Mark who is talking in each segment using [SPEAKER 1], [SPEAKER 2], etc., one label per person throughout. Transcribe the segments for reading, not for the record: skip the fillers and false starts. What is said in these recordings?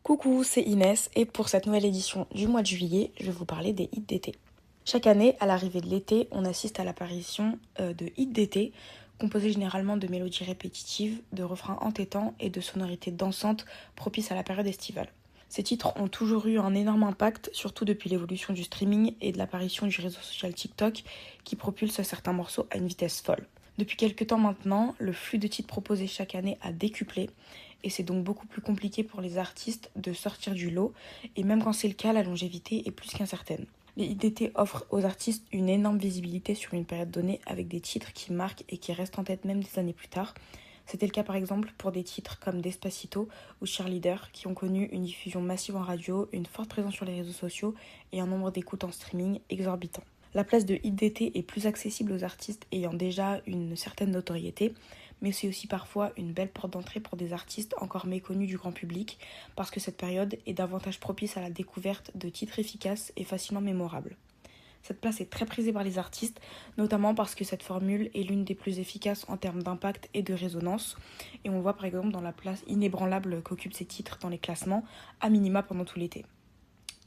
[SPEAKER 1] Coucou, c'est Inès et pour cette nouvelle édition du mois de juillet, je vais vous parler des hits d'été. Chaque année, à l'arrivée de l'été, on assiste à l'apparition de hits d'été, composés généralement de mélodies répétitives, de refrains entêtants et de sonorités dansantes propices à la période estivale. Ces titres ont toujours eu un énorme impact, surtout depuis l'évolution du streaming et de l'apparition du réseau social TikTok qui propulse certains morceaux à une vitesse folle. Depuis quelques temps maintenant, le flux de titres proposés chaque année a décuplé et c'est donc beaucoup plus compliqué pour les artistes de sortir du lot et même quand c'est le cas, la longévité est plus qu'incertaine. Les hits d'été offrent aux artistes une énorme visibilité sur une période donnée avec des titres qui marquent et qui restent en tête même des années plus tard. C'était le cas par exemple pour des titres comme Despacito ou Cheerleader qui ont connu une diffusion massive en radio, une forte présence sur les réseaux sociaux et un nombre d'écoutes en streaming exorbitant. La place de hit d'été est plus accessible aux artistes ayant déjà une certaine notoriété, mais c'est aussi parfois une belle porte d'entrée pour des artistes encore méconnus du grand public, parce que cette période est davantage propice à la découverte de titres efficaces et facilement mémorables. Cette place est très prisée par les artistes, notamment parce que cette formule est l'une des plus efficaces en termes d'impact et de résonance, et on le voit par exemple dans la place inébranlable qu'occupent ces titres dans les classements, à minima pendant tout l'été.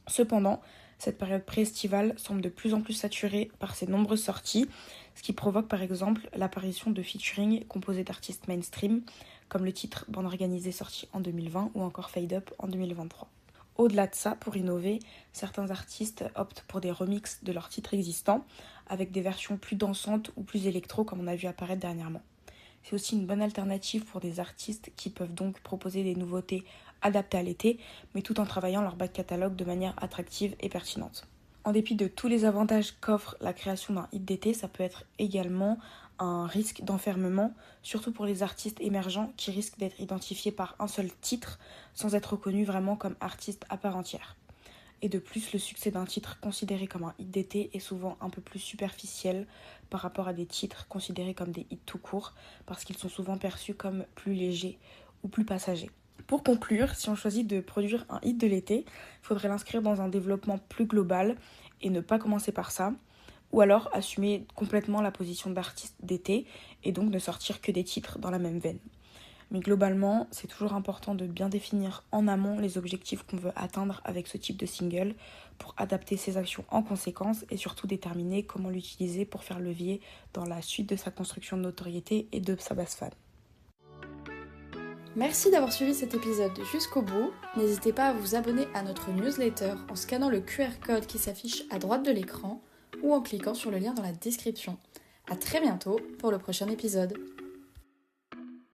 [SPEAKER 1] Cependant, cette période pré-estivale semble de plus en plus saturée par ses nombreuses sorties, ce qui provoque par exemple l'apparition de featuring composés d'artistes mainstream, comme le titre Bande organisée sorti en 2020 ou encore Fade Up en 2023. Au-delà de ça, pour innover, certains artistes optent pour des remixes de leurs titres existants, avec des versions plus dansantes ou plus électro comme on a vu apparaître dernièrement. C'est aussi une bonne alternative pour des artistes qui peuvent donc proposer des nouveautés adaptées à l'été, mais tout en travaillant leur back catalogue de manière attractive et pertinente. En dépit de tous les avantages qu'offre la création d'un hit d'été, ça peut être également un risque d'enfermement, surtout pour les artistes émergents qui risquent d'être identifiés par un seul titre sans être reconnus vraiment comme artistes à part entière. Et de plus, le succès d'un titre considéré comme un hit d'été est souvent un peu plus superficiel par rapport à des titres considérés comme des hits tout court, parce qu'ils sont souvent perçus comme plus légers ou plus passagers. Pour conclure, si on choisit de produire un hit de l'été, il faudrait l'inscrire dans un développement plus global et ne pas commencer par ça, ou alors assumer complètement la position d'artiste d'été et donc ne sortir que des titres dans la même veine. Mais globalement, c'est toujours important de bien définir en amont les objectifs qu'on veut atteindre avec ce type de single pour adapter ses actions en conséquence et surtout déterminer comment l'utiliser pour faire levier dans la suite de sa construction de notoriété et de sa base fan.
[SPEAKER 2] Merci d'avoir suivi cet épisode jusqu'au bout. N'hésitez pas à vous abonner à notre newsletter en scannant le QR code qui s'affiche à droite de l'écran ou en cliquant sur le lien dans la description. À très bientôt pour le prochain épisode.